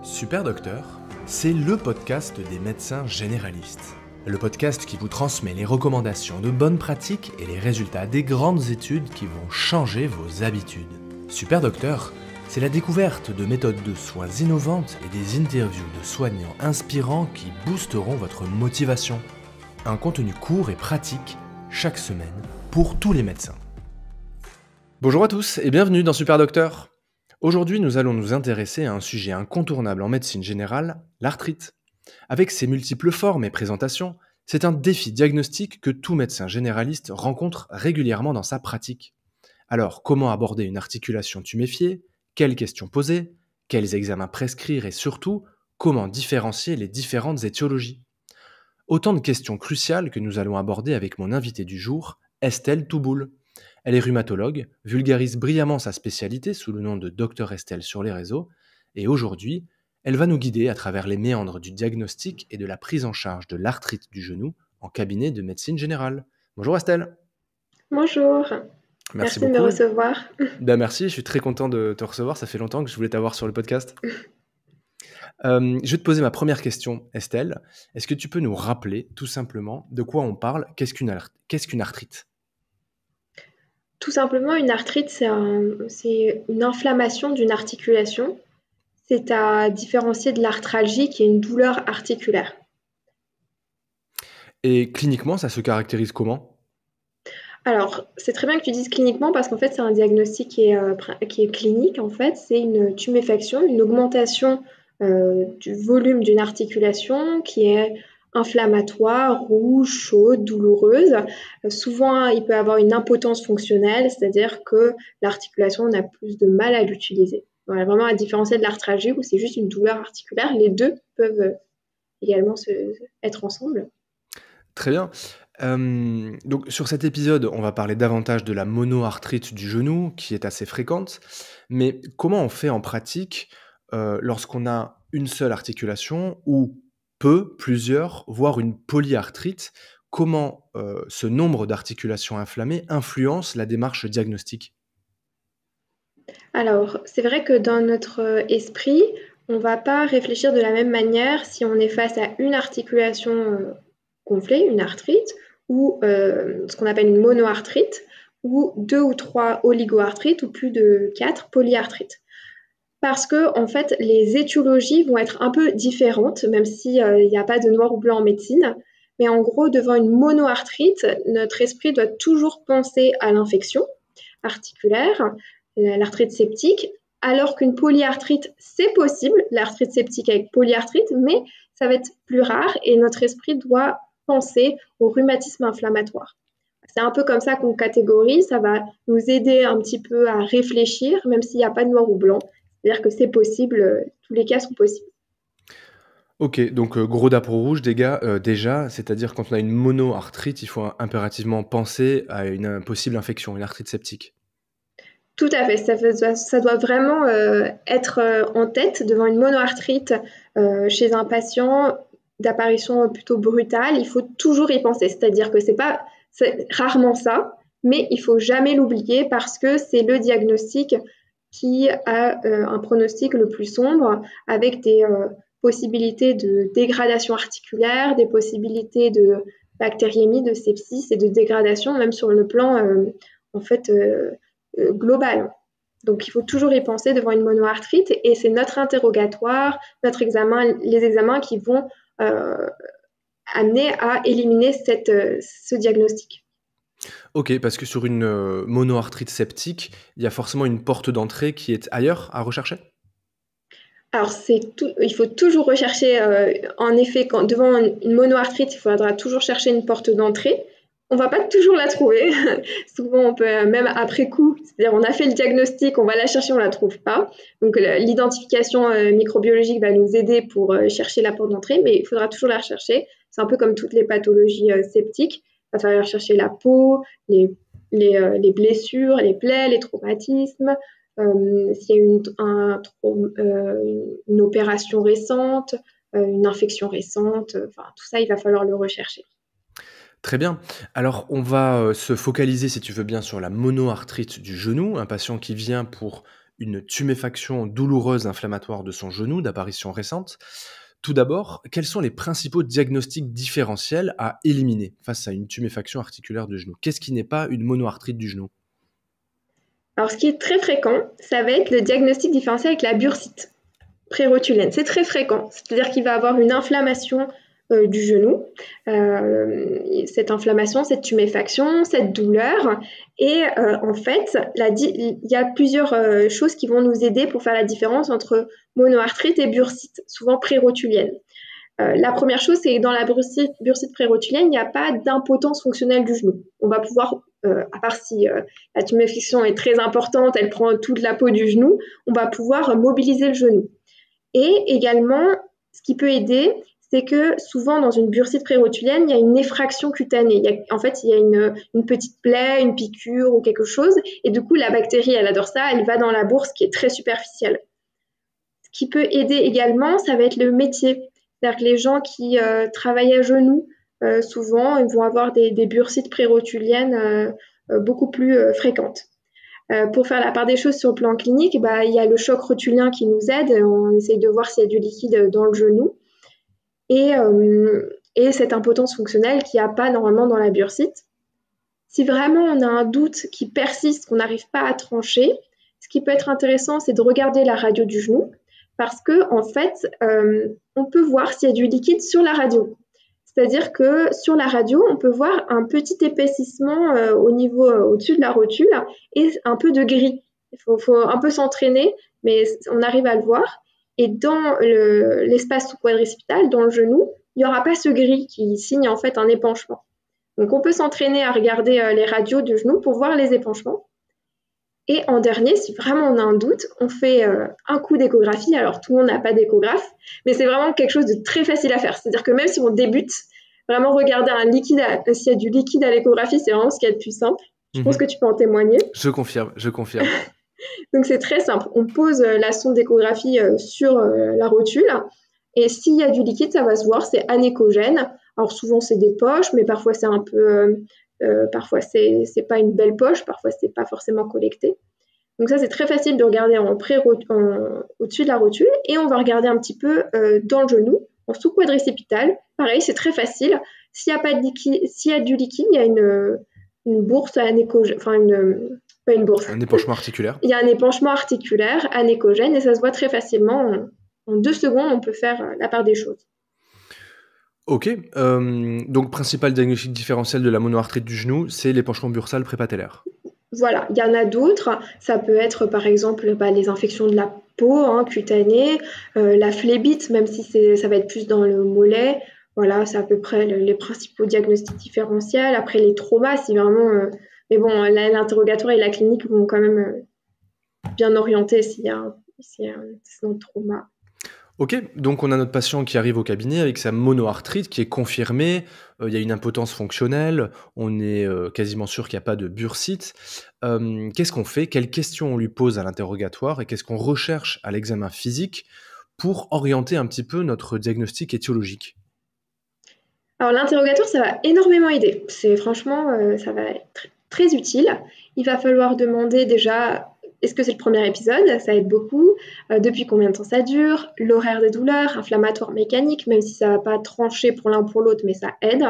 Super Docteur, c'est le podcast des médecins généralistes. Le podcast qui vous transmet les recommandations de bonnes pratiques et les résultats des grandes études qui vont changer vos habitudes. Super Docteur, c'est la découverte de méthodes de soins innovantes et des interviews de soignants inspirants qui boosteront votre motivation. Un contenu court et pratique chaque semaine pour tous les médecins. Bonjour à tous et bienvenue dans Super Docteur. Aujourd'hui, nous allons nous intéresser à un sujet incontournable en médecine générale, l'arthrite. Avec ses multiples formes et présentations, c'est un défi diagnostique que tout médecin généraliste rencontre régulièrement dans sa pratique. Alors, comment aborder une articulation tuméfiée ? Quelles questions poser ? Quels examens prescrire et surtout, comment différencier les différentes étiologies ? Autant de questions cruciales que nous allons aborder avec mon invitée du jour, Estelle Touboul. Elle est rhumatologue, vulgarise brillamment sa spécialité sous le nom de Dr Estelle sur les réseaux, et aujourd'hui, elle va nous guider à travers les méandres du diagnostic et de la prise en charge de l'arthrite du genou en cabinet de médecine générale. Bonjour Estelle. Bonjour, Merci merci de me beaucoup. recevoir. Merci, je suis très content de te recevoir, ça fait longtemps que je voulais t'avoir sur le podcast. Je vais te poser ma première question, Estelle. Est-ce que tu peux nous rappeler tout simplement de quoi on parle ? Qu'est-ce qu'une arthrite ? Tout simplement, une arthrite, c'est une inflammation d'une articulation. C'est à différencier de l'arthralgie qui est une douleur articulaire. Et cliniquement, ça se caractérise comment ? Alors, c'est très bien que tu dises cliniquement parce qu'en fait, c'est un diagnostic qui est clinique. En fait, c'est une tuméfaction, une augmentation du volume d'une articulation qui est inflammatoire, rouge, chaude, douloureuse. Souvent, il peut avoir une impotence fonctionnelle, c'est-à-dire que l'articulation n'a plus de mal à l'utiliser. Voilà, vraiment à différencier de l'arthralgie où c'est juste une douleur articulaire, les deux peuvent également être ensemble. Très bien. Donc sur cet épisode, on va parler davantage de la monoarthrite du genou, qui est assez fréquente. Mais comment on fait en pratique lorsqu'on a une seule articulation ou plusieurs, voire une polyarthrite? Comment ce nombre d'articulations inflammées influence la démarche diagnostique? Alors, c'est vrai que dans notre esprit, on ne va pas réfléchir de la même manière si on est face à une articulation gonflée, une arthrite, ou ce qu'on appelle une monoarthrite, ou 2 ou 3 oligoarthrites, ou plus de 4 polyarthrites. Parce que, en fait, les étiologies vont être un peu différentes, même s'il n'y a pas de noir ou blanc en médecine. Mais en gros, devant une monoarthrite, notre esprit doit toujours penser à l'infection articulaire, l'arthrite septique, alors qu'une polyarthrite, c'est possible, l'arthrite septique avec polyarthrite, mais ça va être plus rare et notre esprit doit penser au rhumatisme inflammatoire. C'est un peu comme ça qu'on catégorise, ça va nous aider un petit peu à réfléchir, même s'il n'y a pas de noir ou blanc. C'est-à-dire que c'est possible, tous les cas sont possibles. Ok, donc gros drapeau rouge, déjà, c'est-à-dire quand on a une monoarthrite, il faut impérativement penser à une possible infection, une arthrite septique. Tout à fait, ça doit vraiment être en tête devant une monoarthrite chez un patient d'apparition plutôt brutale. Il faut toujours y penser, c'est-à-dire que c'est rarement ça, mais il faut jamais l'oublier parce que c'est le diagnostic qui a un pronostic le plus sombre avec des possibilités de dégradation articulaire, des possibilités de bactériémie, de sepsis et de dégradation, même sur le plan global. Donc, il faut toujours y penser devant une monoarthrite et c'est notre interrogatoire, notre examen, les examens qui vont amener à éliminer ce diagnostic. Ok, parce que sur une monoarthrite septique, il y a forcément une porte d'entrée qui est ailleurs à rechercher ? Alors, il faut toujours rechercher, en effet, devant une monoarthrite, il faudra toujours chercher une porte d'entrée. On ne va pas toujours la trouver. Souvent, on peut, même après coup, c'est-à-dire on a fait le diagnostic, on va la chercher, on ne la trouve pas. Donc, l'identification microbiologique va nous aider pour chercher la porte d'entrée, mais il faudra toujours la rechercher. C'est un peu comme toutes les pathologies septiques. Il va falloir chercher la peau, les blessures, les plaies, les traumatismes. S'il y a une opération récente, une infection récente, tout ça, il va falloir le rechercher. Très bien. Alors, on va se focaliser, si tu veux bien, sur la monoarthrite du genou, un patient qui vient pour une tuméfaction douloureuse inflammatoire de son genou d'apparition récente. Tout d'abord, quels sont les principaux diagnostics différentiels à éliminer face à une tuméfaction articulaire du genou? Qu'est-ce qui n'est pas une monoarthrite du genou? Alors, ce qui est très fréquent, ça va être le diagnostic différentiel avec la bursite pré-rotulienne. C'est très fréquent, c'est-à-dire qu'il va avoir une inflammation du genou, cette inflammation, cette tuméfaction, cette douleur. Et en fait, il y a plusieurs choses qui vont nous aider pour faire la différence entre monoarthrite et bursite, souvent pré-rotulienne. La première chose, c'est que dans la bursite pré-rotulienne, il n'y a pas d'impotence fonctionnelle du genou. On va pouvoir, à part si la tuméfaction est très importante, elle prend toute la peau du genou, on va pouvoir mobiliser le genou. Et également, ce qui peut aider, c'est que souvent dans une bursite pré-rotulienne, il y a une effraction cutanée. Il y a une petite plaie, une piqûre ou quelque chose. Et du coup, la bactérie, elle adore ça, elle va dans la bourse qui est très superficielle. Ce qui peut aider également, ça va être le métier. C'est-à-dire que les gens qui travaillent à genoux, souvent, ils vont avoir des bursites pré-rotuliennes beaucoup plus fréquentes. Pour faire la part des choses sur le plan clinique, il y a le choc rotulien qui nous aide. On essaye de voir s'il y a du liquide dans le genou. Et cette impotence fonctionnelle qu'il n'y a pas normalement dans la bursite. Si vraiment on a un doute qui persiste, qu'on n'arrive pas à trancher, ce qui peut être intéressant, c'est de regarder la radio du genou, parce que en fait, on peut voir s'il y a du liquide sur la radio. C'est-à-dire que sur la radio, on peut voir un petit épaississement au-dessus de la rotule et un peu de gris. Il faut un peu s'entraîner, mais on arrive à le voir. Et dans l'espace sous-quadricepital, dans le genou, il n'y aura pas ce gris qui signe en fait un épanchement. Donc, on peut s'entraîner à regarder les radios du genou pour voir les épanchements. Et en dernier, si vraiment on a un doute, on fait un coup d'échographie. Alors, tout le monde n'a pas d'échographe, mais c'est vraiment quelque chose de très facile à faire. C'est-à-dire que même si on débute, vraiment regarder s'il y a du liquide à l'échographie, c'est vraiment ce qu'il y a de plus simple. Je pense que tu peux en témoigner. Je confirme. Donc, c'est très simple. On pose la sonde d'échographie sur la rotule. Et s'il y a du liquide, ça va se voir, c'est anéchogène. Alors, souvent, c'est des poches, mais parfois, c'est un peu... parfois, c'est pas une belle poche. Parfois, c'est pas forcément collecté. Donc, ça, c'est très facile de regarder au-dessus de la rotule. Et on va regarder un petit peu dans le genou, en sous-quadricepital. Pareil, c'est très facile. S'il y a du liquide, il y a une bourse anéchogène... Enfin, pas une bourse. Un épanchement articulaire. Il y a un épanchement articulaire anéchogène et ça se voit très facilement. En 2 secondes, on peut faire la part des choses. Ok, donc principal diagnostic différentiel de la monoarthrite du genou, c'est l'épanchement bursal prépatellaire. Voilà, il y en a d'autres. Ça peut être par exemple les infections de la peau cutanées, la phlébite, même si ça va être plus dans le mollet. Voilà, c'est à peu près les principaux diagnostics différentiels. Après, les traumas, si vraiment... mais bon, l'interrogatoire et la clinique vont quand même bien orienter s'il y a un antécédent de trauma. Ok, donc on a notre patient qui arrive au cabinet avec sa monoarthrite qui est confirmée, il y a une impotence fonctionnelle, on est quasiment sûr qu'il n'y a pas de bursite. Qu'est-ce qu'on fait? Quelles questions on lui pose à l'interrogatoire et qu'est-ce qu'on recherche à l'examen physique pour orienter un petit peu notre diagnostic étiologique? Alors l'interrogatoire, ça va énormément aider. Franchement, ça va être très utile. Il va falloir demander déjà... Est-ce que c'est le premier épisode? Ça aide beaucoup. Depuis combien de temps ça dure? L'horaire des douleurs, inflammatoire mécanique, même si ça ne va pas trancher pour l'un pour l'autre, mais ça aide.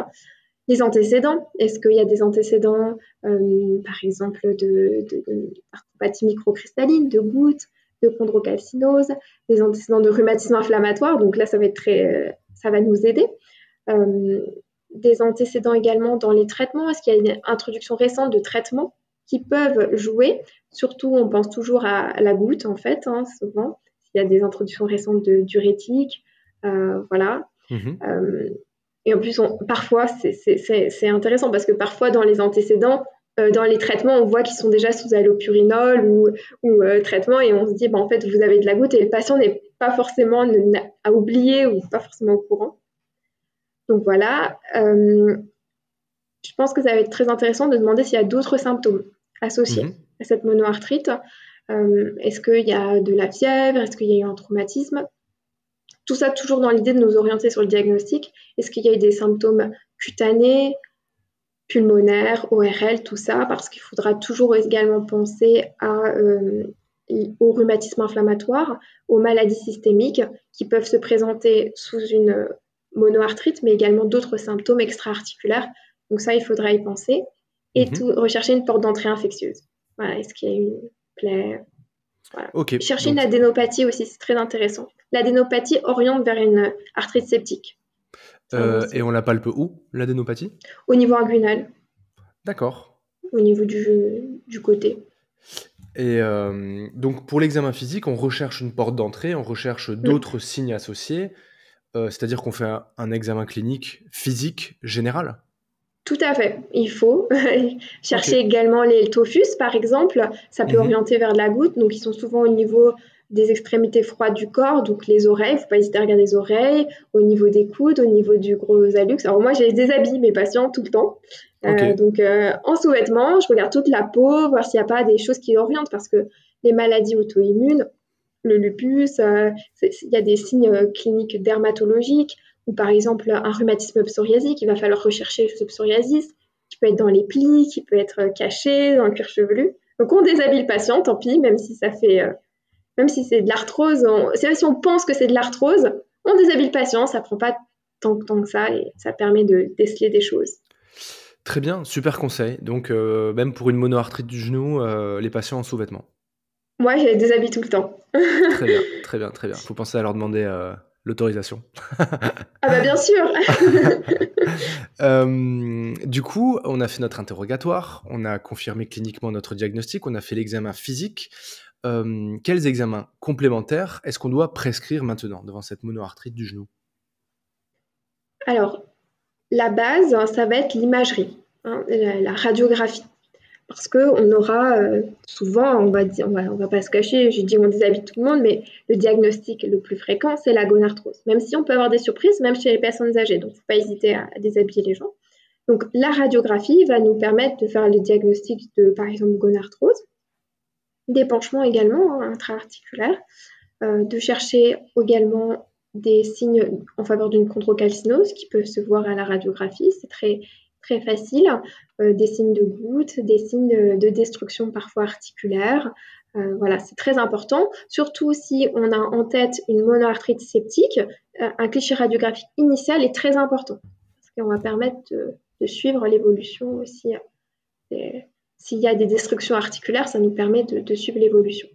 Les antécédents. Est-ce qu'il y a des antécédents, par exemple, d'arthropathie microcristalline, de gouttes, de chondrocalcinose, des antécédents de rhumatisme inflammatoire? Donc là, ça va nous aider. Des antécédents également dans les traitements. Est-ce qu'il y a une introduction récente de traitements qui peuvent jouer? Surtout, on pense toujours à la goutte, en fait, souvent. Il y a des introductions récentes de diurétiques, voilà. Et en plus, parfois, c'est intéressant parce que parfois, dans les antécédents, dans les traitements, on voit qu'ils sont déjà sous allopurinol ou traitement et on se dit, en fait, vous avez de la goutte et le patient n'est pas forcément à oublier ou pas forcément au courant. Donc voilà, je pense que ça va être très intéressant de demander s'il y a d'autres symptômes associés à cette monoarthrite. Est-ce qu'il y a de la fièvre? Est-ce qu'il y a eu un traumatisme? Tout ça toujours dans l'idée de nous orienter sur le diagnostic. Est-ce qu'il y a eu des symptômes cutanés, pulmonaires, ORL, tout ça? Parce qu'il faudra toujours également penser à aux rhumatismes inflammatoires, aux maladies systémiques qui peuvent se présenter sous une monoarthrite, mais également d'autres symptômes extra-articulaires. Donc ça, il faudra y penser. Et rechercher une porte d'entrée infectieuse. Voilà, est-ce qu'il y a une plaie? Voilà. Ok, Chercher donc une adénopathie aussi, c'est très intéressant. L'adénopathie oriente vers une arthrite septique. et on la palpe où, l'adénopathie? Au niveau inguinal, D'accord. au niveau du côté. Et donc pour l'examen physique, on recherche une porte d'entrée, on recherche d'autres signes associés, c'est-à-dire qu'on fait un examen clinique physique général? Tout à fait. Il faut chercher Ok. également les tophus, par exemple. Ça peut orienter vers de la goutte. Donc, ils sont souvent au niveau des extrémités froides du corps, donc les oreilles. Il ne faut pas hésiter à regarder les oreilles, au niveau des coudes, au niveau du gros hallux. Alors, moi, je déshabille mes patients tout le temps. Ok. Donc, en sous-vêtements, je regarde toute la peau, voir s'il n'y a pas des choses qui orientent, parce que les maladies auto-immunes, le lupus, il y a des signes cliniques dermatologiques, ou par exemple un rhumatisme psoriasique, il va falloir rechercher ce psoriasis, qui peut être dans les plis, qui peut être caché dans le cuir chevelu. Donc on déshabille le patient, tant pis, même si ça fait, même si c'est de l'arthrose, si on pense que c'est de l'arthrose, on déshabille le patient, ça prend pas tant que ça et ça permet de déceler des choses. Très bien, super conseil. Donc même pour une monoarthrite du genou, les patients en sous-vêtements. Moi, je les déshabille tout le temps. Très bien, très bien, très bien. Faut penser à leur demander l'autorisation. Ah bah bien sûr. Du coup, on a fait notre interrogatoire, on a confirmé cliniquement notre diagnostic, on a fait l'examen physique. Quels examens complémentaires est-ce qu'on doit prescrire maintenant devant cette monoarthrite du genou? Alors, la base, ça va être l'imagerie, la radiographie. Parce qu'on aura souvent, on va pas se cacher, je dis on déshabille tout le monde, mais le diagnostic le plus fréquent, c'est la gonarthrose. Même si on peut avoir des surprises, même chez les personnes âgées, donc il ne faut pas hésiter à déshabiller les gens. Donc la radiographie va nous permettre de faire le diagnostic de, par exemple, gonarthrose, d'épanchement également intra-articulaire, de chercher également des signes en faveur d'une chondrocalcinose qui peuvent se voir à la radiographie, c'est très facile, des signes de goutte, des signes de destruction parfois articulaire. Voilà, c'est très important, surtout si on a en tête une monoarthrite septique, un cliché radiographique initial est très important, parce qu'on va permettre de suivre l'évolution aussi. S'il y a des destructions articulaires, ça nous permet de suivre l'évolution.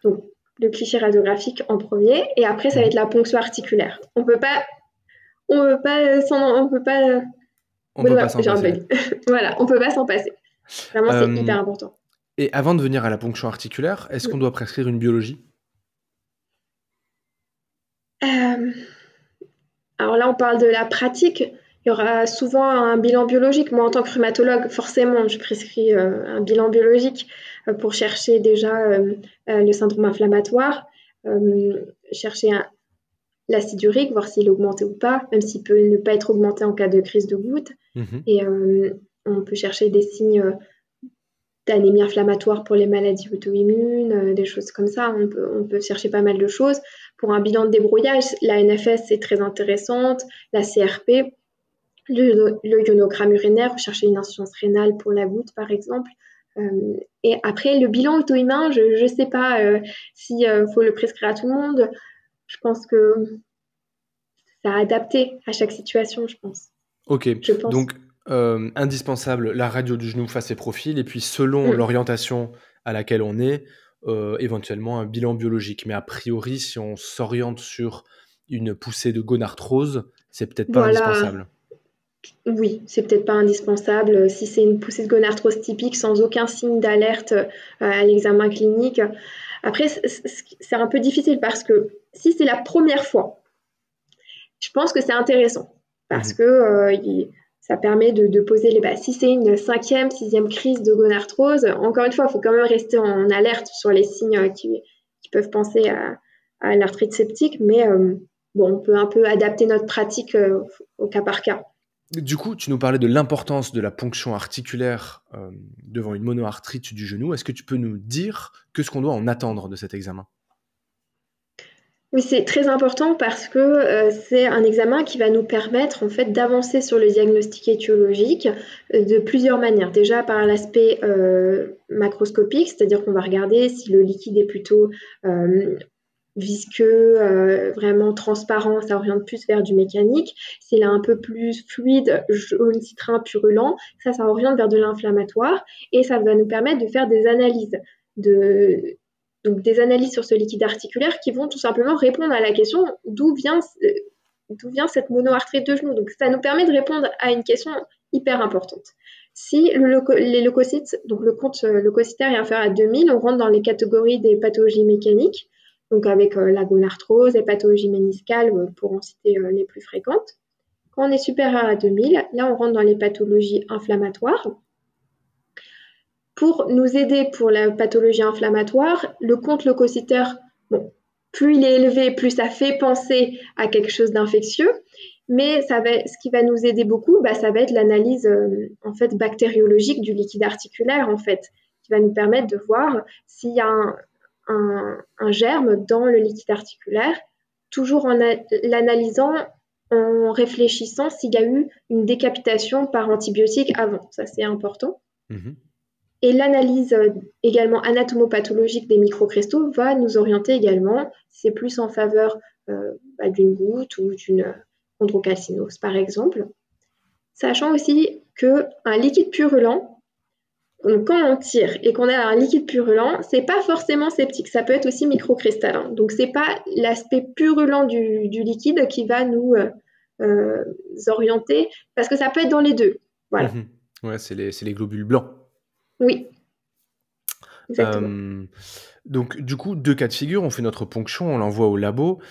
Donc, le cliché radiographique en premier, et après, ça va être la ponction articulaire. On peut pas s'en passer. Voilà, on peut pas s'en passer. Vraiment, c'est hyper important. Et avant de venir à la ponction articulaire, est-ce qu'on doit prescrire une biologie? Alors là, on parle de la pratique. Il y aura souvent un bilan biologique. Moi, en tant que rhumatologue, forcément, je prescris un bilan biologique pour chercher déjà le syndrome inflammatoire, chercher l'acide urique, voir s'il est augmenté ou pas, même s'il peut ne pas être augmenté en cas de crise de goutte. Et on peut chercher des signes d'anémie inflammatoire pour les maladies auto-immunes, des choses comme ça. On peut chercher pas mal de choses. Pour un bilan de débrouillage, la NFS est très intéressante, la CRP, le ionogramme urinaire, chercher une insuffisance rénale pour la goutte par exemple. Et après, le bilan auto-immun, je ne sais pas s'il faut le prescrire à tout le monde. Je pense que ça a adapté à chaque situation, je pense. Ok, Je pense. donc indispensable la radio du genou face et profil, et puis selon l'orientation à laquelle on est, éventuellement un bilan biologique. Mais a priori, si on s'oriente sur une poussée de gonarthrose, c'est peut-être pas indispensable. Oui, c'est peut-être pas indispensable. Si c'est une poussée de gonarthrose typique sans aucun signe d'alerte à l'examen clinique. Après, c'est un peu difficile parce que si c'est la première fois, je pense que c'est intéressant parce que ça permet de poser les bases. Si c'est une 5e, 6e crise de gonarthrose, encore une fois, il faut quand même rester en alerte sur les signes qui peuvent penser à l'arthrite septique, mais bon, on peut un peu adapter notre pratique au cas par cas. Du coup, tu nous parlais de l'importance de la ponction articulaire devant une monoarthrite du genou. Est-ce que tu peux nous dire ce qu'on doit en attendre de cet examen? Oui, c'est très important parce que c'est un examen qui va nous permettre en fait d'avancer sur le diagnostic étiologique de plusieurs manières. Déjà par l'aspect macroscopique, c'est-à-dire qu'on va regarder si le liquide est plutôt visqueux, vraiment transparent, ça oriente plus vers du mécanique. S'il est un peu plus fluide, jaune citrin purulent, ça oriente vers de l'inflammatoire et ça va nous permettre de faire des analyses de donc des analyses sur ce liquide articulaire qui vont tout simplement répondre à la question d'où vient cette monoarthrite de genou. Donc ça nous permet de répondre à une question hyper importante. Si les leucocytes, donc le compte leucocytaire est inférieur à 2000, on rentre dans les catégories des pathologies mécaniques, donc avec la gonarthrose, les pathologies méniscales, pour en citer les plus fréquentes. Quand on est supérieur à 2000, là on rentre dans les pathologies inflammatoires. Pour nous aider pour la pathologie inflammatoire, le compte leucocytaire, bon, plus il est élevé, plus ça fait penser à quelque chose d'infectieux. Mais ce qui va nous aider beaucoup, ça va être l'analyse en fait bactériologique du liquide articulaire en fait, qui va nous permettre de voir s'il y a un germe dans le liquide articulaire, toujours en l'analysant, en réfléchissant s'il y a eu une décapitation par antibiotique avant. Ça, c'est important. Mmh. Et l'analyse également anatomopathologique des microcristaux va nous orienter également, si c'est plus en faveur d'une goutte ou d'une chondrocalcinose, par exemple. Sachant aussi qu'un liquide purulent, donc quand on tire et qu'on a un liquide purulent, c'est pas forcément septique, ça peut être aussi microcristallin. Donc c'est pas l'aspect purulent du liquide qui va nous orienter, parce que ça peut être dans les deux. Voilà. Mmh. Ouais, c'est les globules blancs. Oui, exactement. Donc du coup, 2 cas de figure, on fait notre ponction, on l'envoie au labo.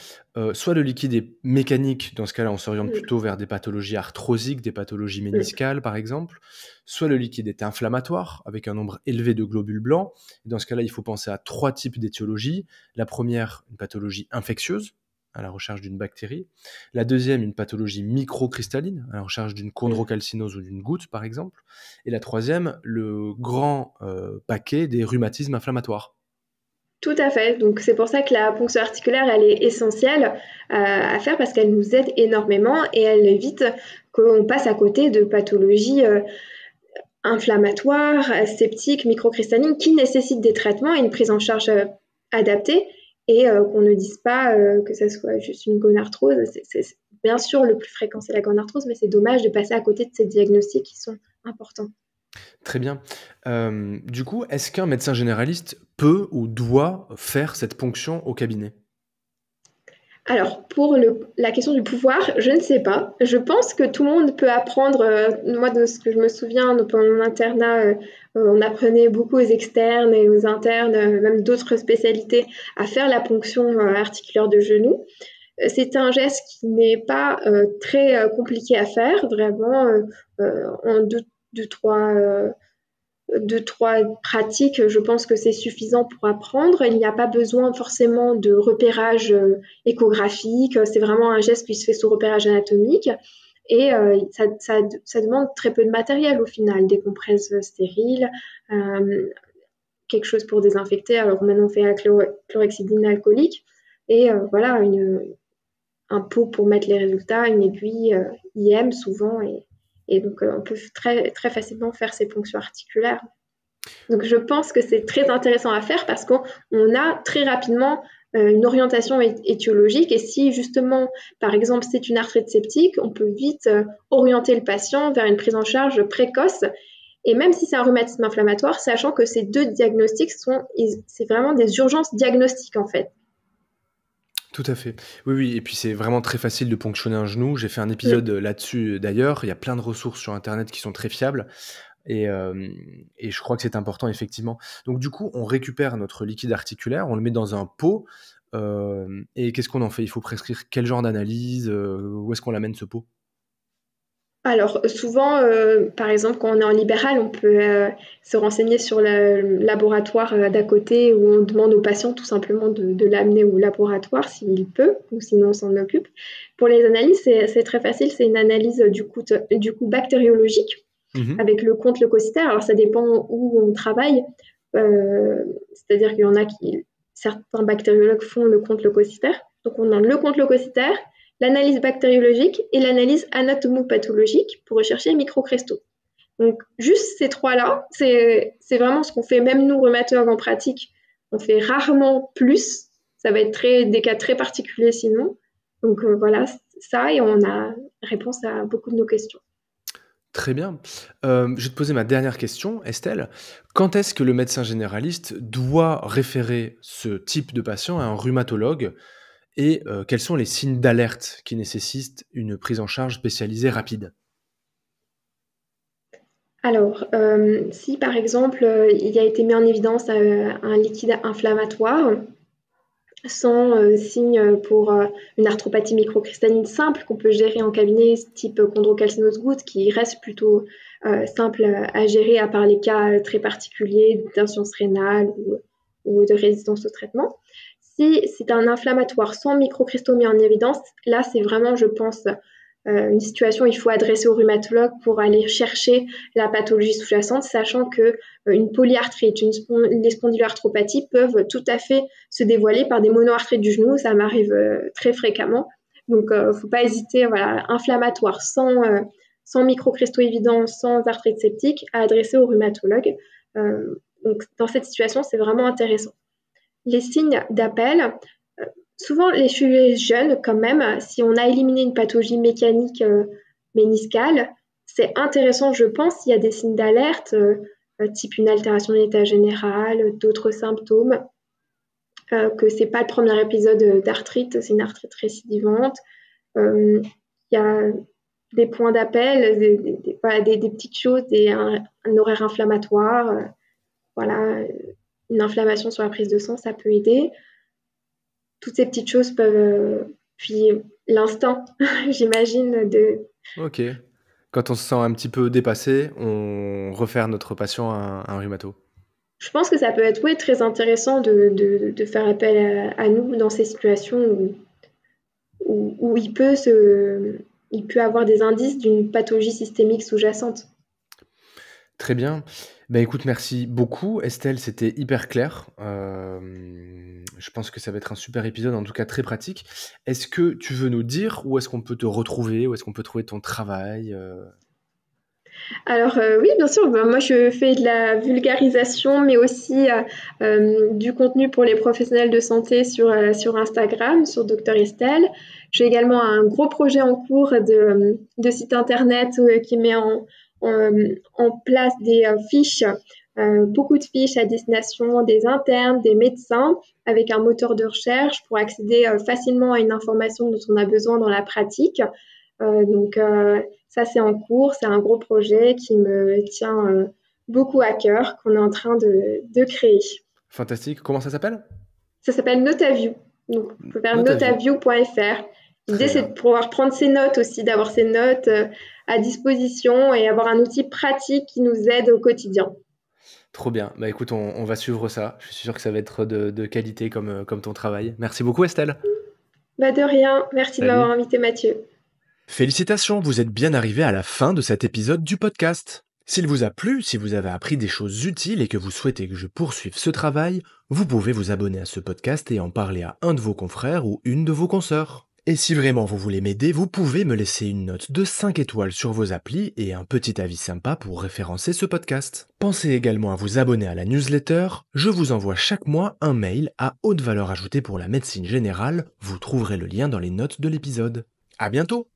Soit le liquide est mécanique, dans ce cas-là, on s'oriente Mm. plutôt vers des pathologies arthrosiques, des pathologies Mm. méniscales, par exemple. Soit le liquide est inflammatoire, avec un nombre élevé de globules blancs. Et dans ce cas-là, il faut penser à 3 types d'étiologies. La première, une pathologie infectieuse, à la recherche d'une bactérie. La deuxième, une pathologie microcristalline, à la recherche d'une chondrocalcinose ou d'une goutte, par exemple. Et la troisième, le grand paquet des rhumatismes inflammatoires. Tout à fait. Donc c'est pour ça que la ponction articulaire, elle est essentielle à faire parce qu'elle nous aide énormément et elle évite qu'on passe à côté de pathologies inflammatoires, septiques, microcristallines qui nécessitent des traitements et une prise en charge adaptée et qu'on ne dise pas que ça soit juste une gonarthrose. C'est bien sûr le plus fréquent, c'est la gonarthrose, mais c'est dommage de passer à côté de ces diagnostics qui sont importants. Très bien. Du coup, est-ce qu'un médecin généraliste peut ou doit faire cette ponction au cabinet? Alors, pour la question du pouvoir, je ne sais pas. Je pense que tout le monde peut apprendre. Moi, de ce que je me souviens, pendant mon internat, on apprenait beaucoup aux externes et aux internes, même d'autres spécialités, à faire la ponction articulaire de genou. C'est un geste qui n'est pas très compliqué à faire, vraiment en deux, trois pratiques, je pense que c'est suffisant pour apprendre. Il n'y a pas besoin forcément de repérage échographique. C'est vraiment un geste qui se fait sous repérage anatomique. Et ça demande très peu de matériel au final, des compresses stériles, quelque chose pour désinfecter. Alors maintenant, on fait la chlorhexidine alcoolique. Et voilà, un pot pour mettre les résultats, une aiguille IM souvent. Et donc, on peut très, très facilement faire ces ponctions articulaires. Donc, je pense que c'est très intéressant à faire parce qu'on a très rapidement une orientation étiologique. Et si, justement, par exemple, c'est une arthrite septique, on peut vite orienter le patient vers une prise en charge précoce. Et même si c'est un rhumatisme inflammatoire, sachant que ces deux diagnostics c'est vraiment des urgences diagnostiques, en fait. Tout à fait. Oui, oui, et puis c'est vraiment très facile de ponctionner un genou. J'ai fait un épisode là-dessus d'ailleurs. Il y a plein de ressources sur internet qui sont très fiables. Et je crois que c'est important, effectivement. Donc du coup, on récupère notre liquide articulaire, on le met dans un pot. Et qu'est-ce qu'on en fait? Il faut prescrire quel genre d'analyse? Où est-ce qu'on l'amène, ce pot? Alors, souvent, par exemple, quand on est en libéral, on peut se renseigner sur le laboratoire d'à côté où on demande au patient tout simplement de l'amener au laboratoire s'il peut, ou sinon on s'en occupe. Pour les analyses, c'est très facile, c'est une analyse du coup bactériologique Mmh. avec le compte leucocytaire. Alors, ça dépend où on travaille, c'est-à-dire qu'il y en a certains bactériologues font le compte leucocytaire. Donc on demande le compte leucocytaire, l'analyse bactériologique et l'analyse anatomopathologique pour rechercher les microcristaux. Donc juste ces trois-là, c'est vraiment ce qu'on fait, même nous rhumatologues en pratique, on fait rarement plus, ça va être des cas très particuliers sinon. Donc voilà, ça, et on a réponse à beaucoup de nos questions. Très bien. Je vais te poser ma dernière question, Estelle. Quand est-ce que le médecin généraliste doit référer ce type de patient à un rhumatologue et quels sont les signes d'alerte qui nécessitent une prise en charge spécialisée rapide? Alors, si par exemple, il a été mis en évidence un liquide inflammatoire, sans signe pour une arthropathie microcristalline simple qu'on peut gérer en cabinet, type chondrocalcinose goutte, qui reste plutôt simple à gérer, à part les cas très particuliers d'insuffisance rénale ou de résistance au traitement. Si c'est un inflammatoire sans microcristaux mis en évidence, là c'est vraiment, je pense, une situation où il faut adresser au rhumatologue pour aller chercher la pathologie sous-jacente, sachant que une polyarthrite, les spondyloarthropathies peuvent tout à fait se dévoiler par des monoarthrites du genou, ça m'arrive très fréquemment. Donc, il ne faut pas hésiter, voilà, inflammatoire sans microcristaux évidents, sans arthrite septique, à adresser au rhumatologue. Donc, dans cette situation, c'est vraiment intéressant. Les signes d'appel, souvent, les sujets jeunes, quand même, si on a éliminé une pathologie mécanique méniscale, c'est intéressant, je pense, s'il y a des signes d'alerte, type une altération de l'état général, d'autres symptômes, que ce n'est pas le premier épisode d'arthrite, c'est une arthrite récidivante. Il y a des points d'appel, des petites choses, un horaire inflammatoire, voilà, une inflammation sur la prise de sang, ça peut aider. Toutes ces petites choses peuvent... puis l'instinct, j'imagine, de... Ok. Quand on se sent un petit peu dépassé, on réfère notre patient à un rhumato. Je pense que ça peut être très intéressant de faire appel à nous dans ces situations où il peut avoir des indices d'une pathologie systémique sous-jacente. Très bien. Bah, écoute, merci beaucoup Estelle, c'était hyper clair. Je pense que ça va être un super épisode, en tout cas très pratique. Est-ce que tu veux nous dire où est-ce qu'on peut te retrouver? Où est-ce qu'on peut trouver ton travail? Alors oui, bien sûr, moi je fais de la vulgarisation, mais aussi du contenu pour les professionnels de santé sur Instagram, sur Dr Estelle. J'ai également un gros projet en cours de site internet qui met en place des fiches, beaucoup de fiches à destination des internes, des médecins, avec un moteur de recherche pour accéder facilement à une information dont on a besoin dans la pratique. Donc ça, c'est en cours, c'est un gros projet qui me tient beaucoup à cœur, qu'on est en train de créer. Fantastique. Comment ça s'appelle? Ça s'appelle Notaview. Donc, vous pouvez faire Notaview. notaview.fr. L'idée, Très c'est bien. de pouvoir prendre ses notes aussi, d'avoir ses notes à disposition et avoir un outil pratique qui nous aide au quotidien. Trop bien. Bah écoute, on va suivre ça. Je suis sûr que ça va être de qualité comme ton travail. Merci beaucoup Estelle. Bah de rien, merci de m'avoir Salut. invité Mathieu. Félicitations, vous êtes bien arrivé à la fin de cet épisode du podcast. S'il vous a plu, si vous avez appris des choses utiles et que vous souhaitez que je poursuive ce travail, vous pouvez vous abonner à ce podcast et en parler à un de vos confrères ou une de vos consoeurs. Et si vraiment vous voulez m'aider, vous pouvez me laisser une note de 5 étoiles sur vos applis et un petit avis sympa pour référencer ce podcast. Pensez également à vous abonner à la newsletter, je vous envoie chaque mois un mail à haute valeur ajoutée pour la médecine générale, vous trouverez le lien dans les notes de l'épisode. À bientôt!